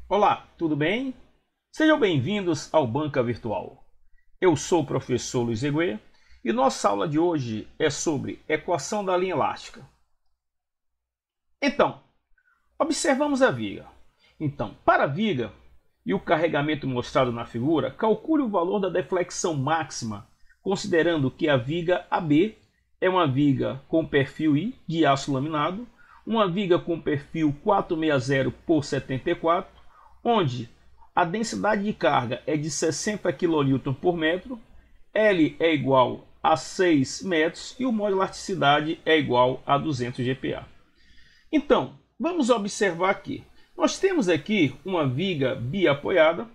Olá, tudo bem? Sejam bem-vindos ao Banca Virtual. Eu sou o professor Luiz Eguê e nossa aula de hoje é sobre equação da linha elástica. Então, observamos a viga. Então, para a viga e o carregamento mostrado na figura, calcule o valor da deflexão máxima, considerando que a viga AB é uma viga com perfil I de aço laminado, uma viga com perfil 460 por 74, onde a densidade de carga é de 60 kN por metro, L é igual a 6 metros e o módulo de elasticidade é igual a 200 GPa. Então, vamos observar aqui. Nós temos aqui uma viga biapoiada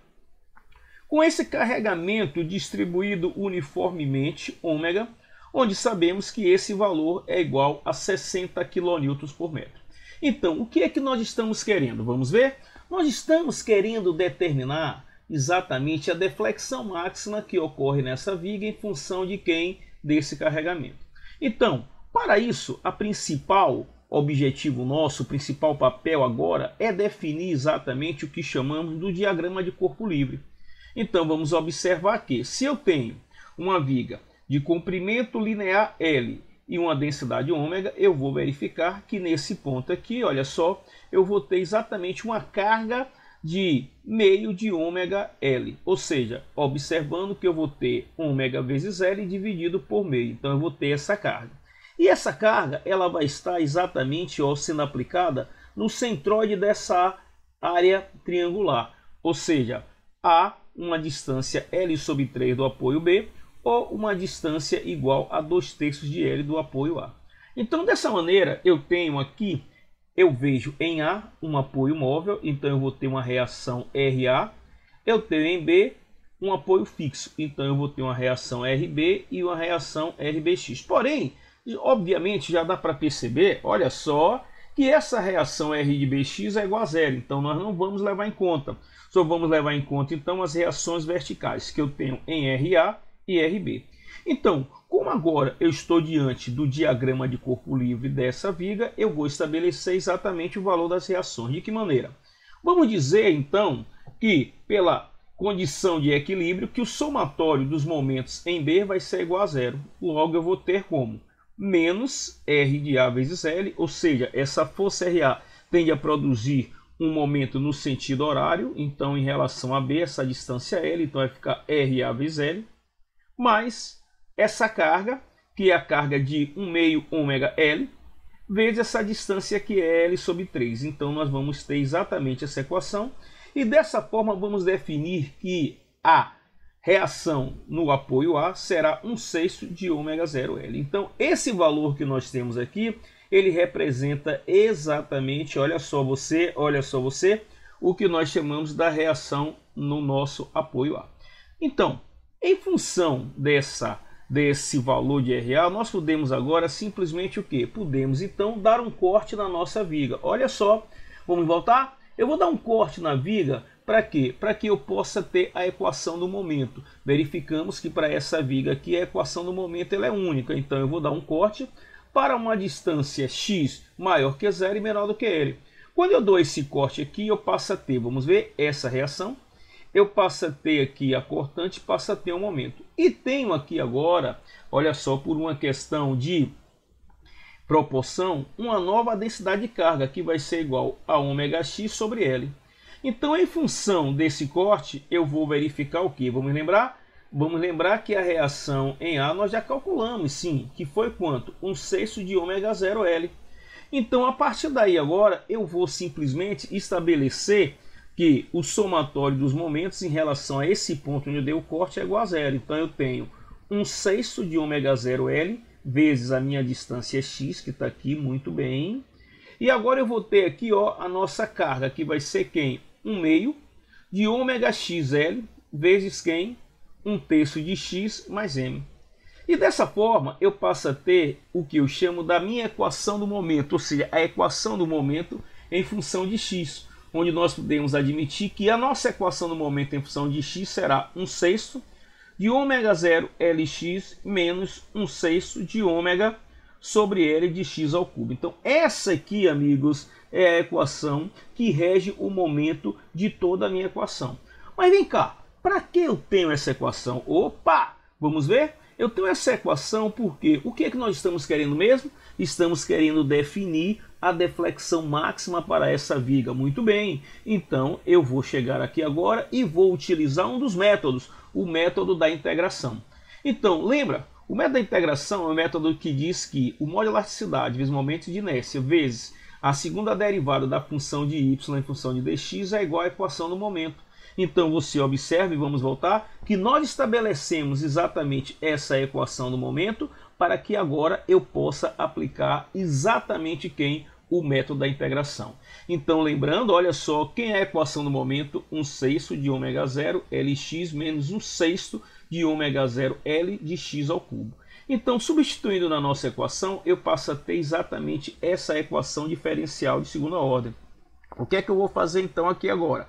com esse carregamento distribuído uniformemente, ômega, onde sabemos que esse valor é igual a 60 kN por metro. Então, o que é que nós estamos querendo? Vamos ver? Nós estamos querendo determinar exatamente a deflexão máxima que ocorre nessa viga em função de quem? Desse carregamento. Então, para isso, a principal objetivo nosso, o principal papel agora é definir exatamente o que chamamos do diagrama de corpo livre. Então, vamos observar que se eu tenho uma viga de comprimento linear L e uma densidade ômega, eu vou verificar que nesse ponto aqui, olha só, eu vou ter exatamente uma carga de meio de ômega L, ou seja, observando que eu vou ter ômega vezes L dividido por meio, então eu vou ter essa carga. E essa carga ela vai estar exatamente sendo aplicada no centroide dessa área triangular, ou seja, a uma distância L sobre 3 do apoio B, ou uma distância igual a 2/3 de L do apoio A. Então, dessa maneira, eu tenho aqui, eu vejo em A um apoio móvel, então eu vou ter uma reação RA. Eu tenho em B um apoio fixo, então eu vou ter uma reação RB e uma reação RBX. Porém, obviamente já dá para perceber, olha só, que essa reação RBX é igual a zero, então nós não vamos levar em conta. Só vamos levar em conta então as reações verticais que eu tenho em RA e RB. Então, como agora eu estou diante do diagrama de corpo livre dessa viga, eu vou estabelecer exatamente o valor das reações. De que maneira? Vamos dizer então que pela condição de equilíbrio que o somatório dos momentos em B vai ser igual a zero. Logo eu vou ter como menos R de A vezes L, ou seja, essa força RA tende a produzir um momento no sentido horário, então em relação a B, essa distância L, então vai ficar RA vezes L, mais essa carga, que é a carga de 1 meio ômega L, vezes essa distância que é L sobre 3. Então nós vamos ter exatamente essa equação, e dessa forma vamos definir que a reação no apoio A será 1/6 de ômega 0 L. Então esse valor que nós temos aqui, ele representa exatamente, olha só você, o que nós chamamos da reação no nosso apoio A. Então, em função desse valor de RA, nós podemos agora simplesmente o quê? Podemos então dar um corte na nossa viga. Olha só, vamos voltar? Eu vou dar um corte na viga para quê? Para que eu possa ter a equação do momento. Verificamos que para essa viga aqui a equação do momento ela é única. Então eu vou dar um corte para uma distância x maior que zero e menor do que L. Quando eu dou esse corte aqui, eu passo a ter, vamos ver, essa reação. Eu passo a ter aqui a cortante, passo a ter um momento. E tenho aqui agora, olha só, por uma questão de proporção, uma nova densidade de carga, que vai ser igual a ômega x sobre L. Então, em função desse corte, eu vou verificar o que? Vamos lembrar? Vamos lembrar que a reação em A nós já calculamos, sim, que foi quanto? 1/6 de ômega 0 L. Então, a partir daí agora, eu vou simplesmente estabelecer que o somatório dos momentos em relação a esse ponto onde eu dei o corte é igual a zero. Então eu tenho 1/6 de ômega 0 L vezes a minha distância x, que está aqui muito bem. E agora eu vou ter aqui a nossa carga, que vai ser quem? 1 meio de ômega xl vezes quem? 1/3 de x mais m. E dessa forma eu passo a ter o que eu chamo da minha equação do momento, ou seja, a equação do momento em função de x, onde nós podemos admitir que a nossa equação do momento em função de x será 1/6 de ômega 0 Lx menos 1/6 de ômega sobre L de x ao cubo. Então essa aqui, amigos, é a equação que rege o momento de toda a minha equação. Mas vem cá, para que eu tenho essa equação? Opa, vamos ver? Eu tenho essa equação porque o que é que nós estamos querendo mesmo? Estamos querendo definir a deflexão máxima para essa viga. Muito bem, então eu vou chegar aqui agora e vou utilizar um dos métodos, o método da integração. Então, lembra? O método da integração é um método que diz que o modo de elasticidade vezes o momento de inércia vezes a segunda derivada da função de y em função de dx é igual à equação do momento. Então você observe, vamos voltar, que nós estabelecemos exatamente essa equação do momento para que agora eu possa aplicar exatamente o método da integração. Então lembrando, olha só, quem é a equação do momento? 1/6 de ômega 0 Lx menos 1/6 de ômega 0 L de x ao cubo. Então, substituindo na nossa equação, eu passo a ter exatamente essa equação diferencial de segunda ordem. O que é que eu vou fazer então aqui agora?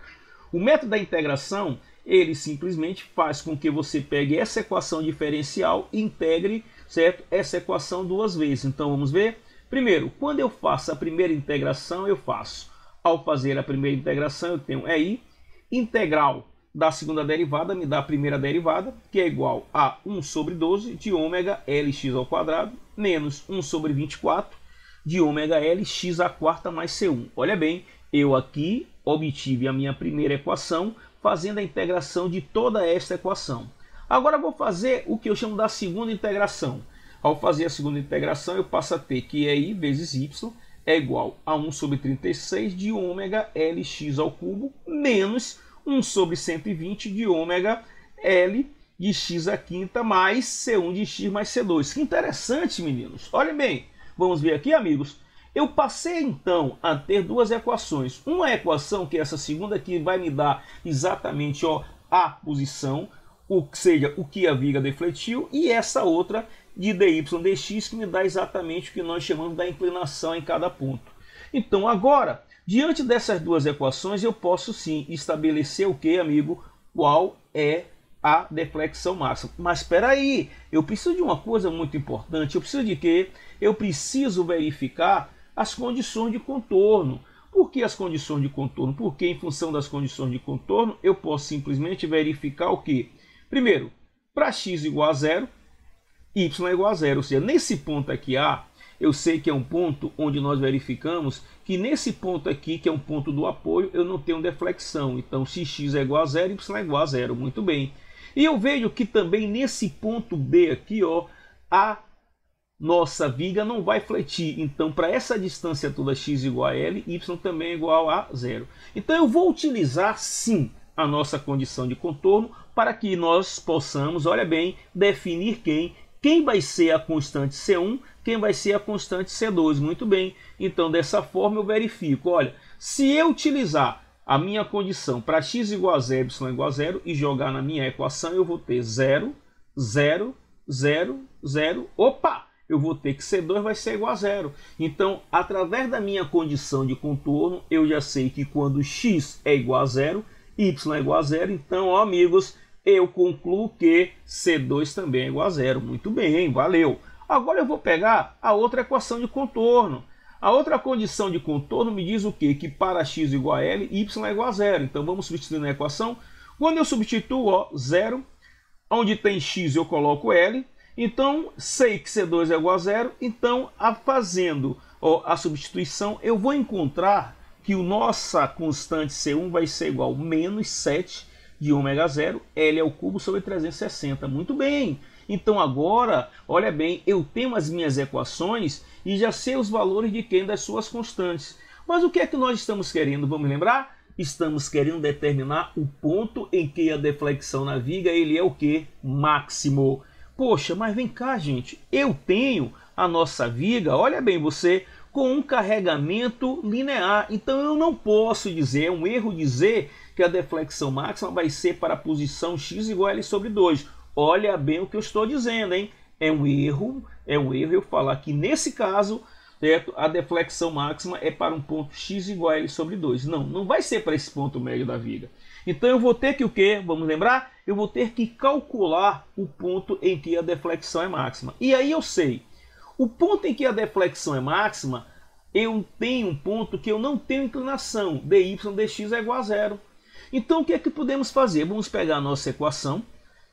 O método da integração, ele simplesmente faz com que você pegue essa equação diferencial e integre, certo, essa equação duas vezes. Então, vamos ver? Primeiro, quando eu faço a primeira integração, ao fazer a primeira integração, eu tenho EI, integral da segunda derivada me dá a primeira derivada, que é igual a 1/12 de ômega Lx ao quadrado, menos 1/24 de ômega Lx à quarta mais C1. Olha bem, eu aqui obtive a minha primeira equação, fazendo a integração de toda esta equação. Agora vou fazer o que eu chamo da segunda integração. Ao fazer a segunda integração, eu passo a ter que EI vezes y é igual a 1/36 de ômega Lx ao cubo, menos 1/120 de ômega L de x à quinta mais C1 de x mais C2. Que interessante, meninos. Olhem bem, vamos ver aqui, amigos. Eu passei então a ter duas equações. Uma equação, que é essa segunda aqui, vai me dar exatamente a posição, ou seja, o que a viga defletiu, e essa outra de dy dx, que me dá exatamente o que nós chamamos da inclinação em cada ponto. Então agora, diante dessas duas equações, eu posso sim estabelecer o que, amigo? Qual é a deflexão máxima. Mas espera aí, eu preciso de uma coisa muito importante. Eu preciso de quê? Eu preciso verificar as condições de contorno. Por que as condições de contorno? Porque em função das condições de contorno, eu posso simplesmente verificar o quê? Primeiro, para x igual a 0, y é igual a 0. Ou seja, nesse ponto aqui A, eu sei que é um ponto onde nós verificamos que nesse ponto aqui, que é um ponto do apoio, eu não tenho deflexão. Então, se x é igual a 0, y é igual a 0. Muito bem. E eu vejo que também nesse ponto B aqui, a nossa viga não vai fletir. Então, para essa distância toda x igual a L, y também é igual a 0. Então, eu vou utilizar, sim, a nossa condição de contorno para que nós possamos, olha bem, definir quem vai ser a constante C1, quem vai ser a constante C2. Muito bem. Então, dessa forma, eu verifico. Olha, se eu utilizar a minha condição para x igual a 0, y igual a 0 e jogar na minha equação, eu vou ter 0, 0, 0, 0. Opa! Eu vou ter que C2 vai ser igual a 0. Então, através da minha condição de contorno, eu já sei que quando x é igual a 0, y é igual a 0. Então, amigos, eu concluo que C2 também é igual a 0. Muito bem, valeu. Agora eu vou pegar a outra equação de contorno. A outra condição de contorno me diz o quê? Que para x igual a L, y é igual a 0. Então vamos substituir na equação. Quando eu substituo 0, onde tem x eu coloco L. Então sei que C2 é igual a 0. Então, fazendo a substituição, eu vou encontrar que a nossa constante C1 vai ser igual a menos 7 de ômega 0, L ao cubo sobre 360. Muito bem. Então agora, olha bem, eu tenho as minhas equações e já sei os valores de das suas constantes. Mas o que é que nós estamos querendo? Vamos lembrar? Estamos querendo determinar o ponto em que a deflexão na viga ele é o que? Máximo. Poxa, mas vem cá, gente. Eu tenho a nossa viga, olha bem você, com um carregamento linear. Então eu não posso dizer, é um erro dizer que a deflexão máxima vai ser para a posição x igual a L sobre 2. Olha bem o que eu estou dizendo, hein? É um erro eu falar que nesse caso, certo, a deflexão máxima é para um ponto x igual a L sobre 2. Não, não vai ser para esse ponto médio da viga. Então eu vou ter que o quê? Vamos lembrar? Eu vou ter que calcular o ponto em que a deflexão é máxima. E aí eu sei, o ponto em que a deflexão é máxima, eu tenho um ponto que eu não tenho inclinação, dy dx é igual a zero. Então o que é que podemos fazer? Vamos pegar a nossa equação,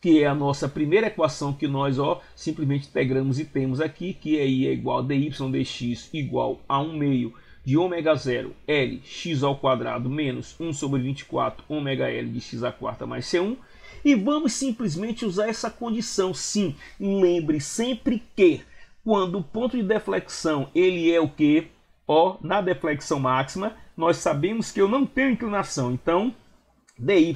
que é a nossa primeira equação que nós simplesmente integramos e temos aqui, que é I é igual a dy dx igual a 1 meio de ômega 0 L x ao quadrado menos 1 sobre 24 ômega L de x à quarta mais C1. E vamos simplesmente usar essa condição. Sim, lembre sempre que quando o ponto de deflexão ele é o que? Na deflexão máxima, nós sabemos que eu não tenho inclinação. Então, dy